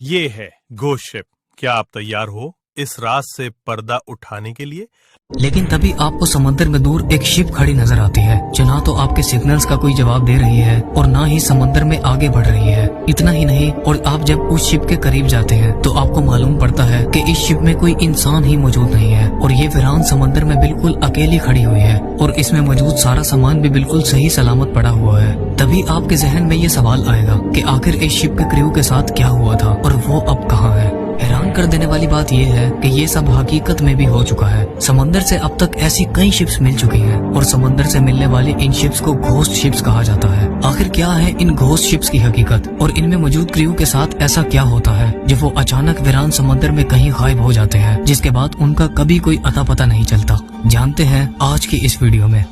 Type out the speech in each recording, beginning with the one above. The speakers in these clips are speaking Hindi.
ये है घोस्ट शिप। क्या आप तैयार हो इस रात से पर्दा उठाने के लिए? लेकिन तभी आपको समंदर में दूर एक शिप खड़ी नजर आती है जो ना तो आपके सिग्नल्स का कोई जवाब दे रही है और ना ही समंदर में आगे बढ़ रही है। इतना ही नहीं, और आप जब उस शिप के करीब जाते हैं तो आपको मालूम पड़ता है कि इस शिप में कोई इंसान ही मौजूद नहीं है और ये वीरान समंदर में बिल्कुल अकेली खड़ी हुई है और इसमें मौजूद सारा सामान भी बिल्कुल सही सलामत पड़ा हुआ है। तभी आपके जहन में ये सवाल आएगा कि आखिर इस शिप के क्रू के साथ क्या हुआ था और वो अब कहाँ है। हैरान कर देने वाली बात यह है कि ये सब हकीकत में भी हो चुका है। समंदर से अब तक ऐसी कई शिप्स मिल चुकी हैं और समंदर से मिलने वाली इन शिप्स को घोस्ट शिप्स कहा जाता है। आखिर क्या है इन घोस्ट शिप्स की हकीकत और इनमें मौजूद क्रू के साथ ऐसा क्या होता है जो वो अचानक वीरान समंदर में कहीं गायब हो जाते हैं, जिसके बाद उनका कभी कोई अता पता नहीं चलता। जानते हैं आज की इस वीडियो में।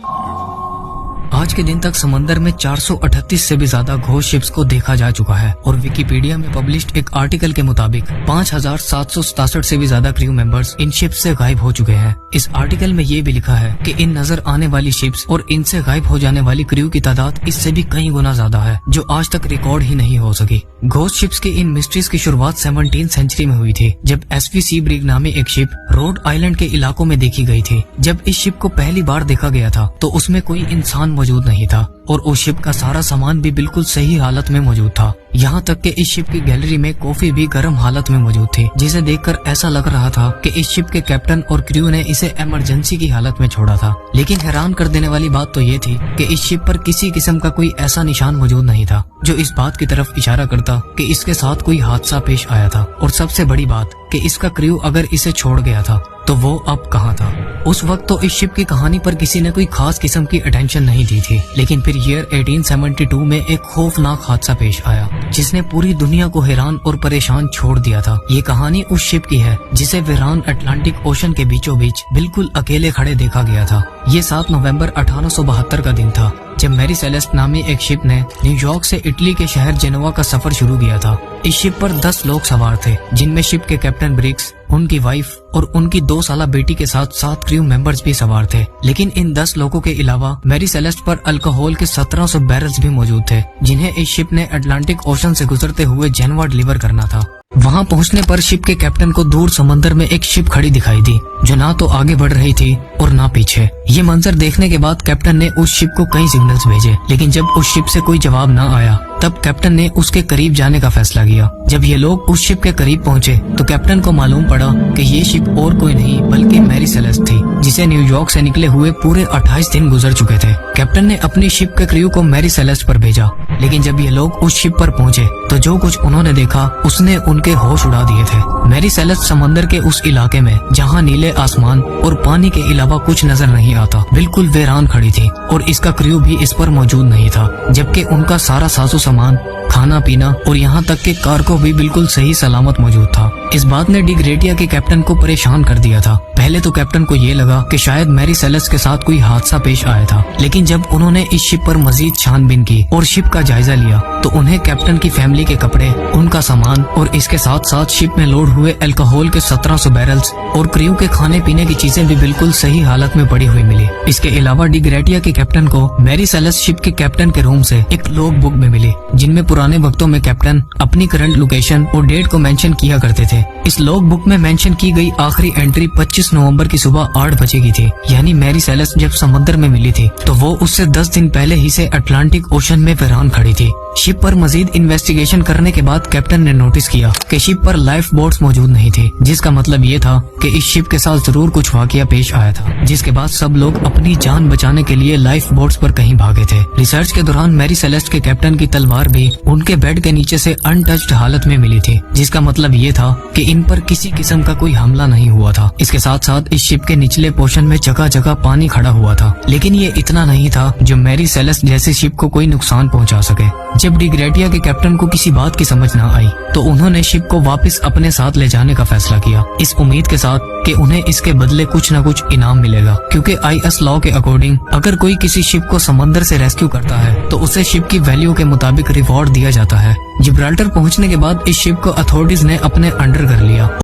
आज के दिन तक समंदर में 438 से भी ज्यादा घोस्ट शिप्स को देखा जा चुका है और विकिपीडिया में पब्लिश्ड एक आर्टिकल के मुताबिक 5767 से भी ज्यादा क्रू मेंबर्स इन शिप्स से गायब हो चुके हैं। इस आर्टिकल में ये भी लिखा है कि इन नजर आने वाली शिप्स और इनसे गायब हो जाने वाली क्रू की तादाद इससे भी कई गुना ज्यादा है जो आज तक रिकॉर्ड ही नहीं हो सकी। घोस्ट शिप्स की इन मिस्ट्रीज की शुरुआत 17वीं सेंचुरी में हुई थी जब एसवी सीब्रिग नामी एक शिप रोड आइलैंड के इलाकों में देखी गई थी। जब इस शिप को पहली बार देखा गया था तो उसमें कोई इंसान मौजूद नहीं था और उस शिप का सारा सामान भी बिल्कुल सही हालत में मौजूद था। यहाँ तक कि इस शिप की गैलरी में कॉफी भी गर्म हालत में मौजूद थी, जिसे देखकर ऐसा लग रहा था कि इस शिप के कैप्टन और क्रू ने इसे इमरजेंसी की हालत में छोड़ा था। लेकिन हैरान कर देने वाली बात तो ये थी कि इस शिप पर किसी किस्म का कोई ऐसा निशान मौजूद नहीं था जो इस बात की तरफ इशारा करता कि इसके साथ कोई हादसा पेश आया था। और सबसे बड़ी बात कि इसका क्रू अगर इसे छोड़ गया था तो वो अब कहाँ था। उस वक्त तो इस शिप की कहानी पर किसी ने कोई खास किस्म की अटेंशन नहीं दी थी, लेकिन फिर ईयर 1872 में एक खौफनाक हादसा पेश आया जिसने पूरी दुनिया को हैरान और परेशान छोड़ दिया था। ये कहानी उस शिप की है जिसे वीरान अटलांटिक ओशन के बीचों बीच बिल्कुल अकेले खड़े देखा गया था। ये 7 नवंबर 1872 का दिन था जब मैरी सेलेस्ट नामी एक शिप ने न्यूयॉर्क से इटली के शहर जेनोवा का सफर शुरू किया था। इस शिप पर 10 लोग सवार थे, जिनमें शिप के कैप्टन ब्रिग्स, उनकी वाइफ और उनकी 2 साला बेटी के साथ 7 क्रू मेंबर्स भी सवार थे। लेकिन इन 10 लोगों के अलावा मैरी सेलेस्ट पर अल्कोहल के 1700 बैरल्स भी मौजूद थे, जिन्हें इस शिप ने अटलांटिक ओशन से गुजरते हुए जेनेवा डिलीवर करना था। वहां पहुंचने पर शिप के कैप्टन को दूर समंदर में एक शिप खड़ी दिखाई दी जो ना तो आगे बढ़ रही थी और ना पीछे। ये मंजर देखने के बाद कैप्टन ने उस शिप को कई सिग्नल्स भेजे, लेकिन जब उस शिप से कोई जवाब ना आया तब कैप्टन ने उसके करीब जाने का फैसला किया। जब ये लोग उस शिप के करीब पहुंचे तो कैप्टन को मालूम पड़ा कि ये शिप और कोई नहीं बल्कि मैरी सेलेस्ट थी, जिसे न्यूयॉर्क से निकले हुए पूरे 28 दिन गुजर चुके थे। कैप्टन ने अपनी शिप के क्रू को मैरी सेलेस्ट पर भेजा, लेकिन जब ये लोग उस शिप पर पहुंचे तो जो कुछ उन्होंने देखा उसने उनके होश उड़ा दिए थे। मैरी सेलेस्ट समंदर के उस इलाके में जहां नीले आसमान और पानी के अलावा कुछ नजर नहीं आता बिल्कुल वीरान खड़ी थी और इसका क्रू भी इस पर मौजूद नहीं था, जबकि उनका सारा साजो सामान, खाना पीना और यहाँ तक कि कार्गो भी बिल्कुल सही सलामत मौजूद था। इस बात ने डी ग्रेटिया के कैप्टन को परेशान कर दिया था। पहले तो कैप्टन को ये लगा कि शायद मैरी सेलेस्ट के साथ कोई हादसा पेश आया था, लेकिन जब उन्होंने इस शिप पर मजीद छानबीन की और शिप का जायजा लिया तो उन्हें कैप्टन की फैमिली के कपड़े, उनका सामान और इसके साथ साथ शिप में लोड हुए अल्कोहल के 1700 बैरल्स और क्रू के खाने पीने की चीजें भी बिल्कुल सही हालत में पड़ी हुई मिली। इसके अलावा डी ग्रेटिया के कैप्टन को मैरी सेलेस्ट शिप के कैप्टन के रूम से एक लॉग बुक में मिली, जिनमें पुराने वक्तों में कैप्टन अपनी करंट लोकेशन और डेट को मेंशन किया करते थे। इस लॉग बुक में मेंशन की गई आखिरी एंट्री 25 नवंबर की सुबह 8 बजे की थी, यानी मैरी सेलेस्ट जब समंदर में मिली थी तो वो उससे 10 दिन पहले ही से अटलांटिक ओशन में वीरान खड़ी थी। शिप पर मजीद इन्वेस्टिगेशन करने के बाद कैप्टन ने नोटिस किया कि शिप पर लाइफ बोट्स मौजूद नहीं थी, जिसका मतलब ये था कि इस शिप के साथ जरूर कुछ वाकया पेश आया था, जिसके बाद सब लोग अपनी जान बचाने के लिए लाइफ बोट्स पर कहीं भागे थे। रिसर्च के दौरान मैरी सेलेस्ट के कैप्टन की तलवार भी उनके बेड के नीचे से अनटच्ड हालत में मिली थी, जिसका मतलब ये था कि इन पर किसी किस्म का कोई हमला नहीं हुआ था। इसके साथ साथ इस शिप के निचले पोर्शन में जगह जगह पानी खड़ा हुआ था, लेकिन ये इतना नहीं था जो मैरी सेलेस्ट जैसी शिप को कोई नुकसान पहुंचा सके। जब डी ग्रेटिया के कैप्टन को किसी बात की समझ न आई तो उन्होंने शिप को वापस अपने साथ ले जाने का फैसला किया, इस उम्मीद के साथ कि उन्हें इसके बदले कुछ न कुछ इनाम मिलेगा, क्योंकि IS लॉ के अकॉर्डिंग अगर कोई किसी शिप को समंदर से रेस्क्यू करता है तो उसे शिप की वैल्यू के मुताबिक रिवॉर्ड दिया जाता है। जिब्राल्टर पहुंचने के बाद इस शिप को अथॉरिटीज ने अपने अंडर कर लिया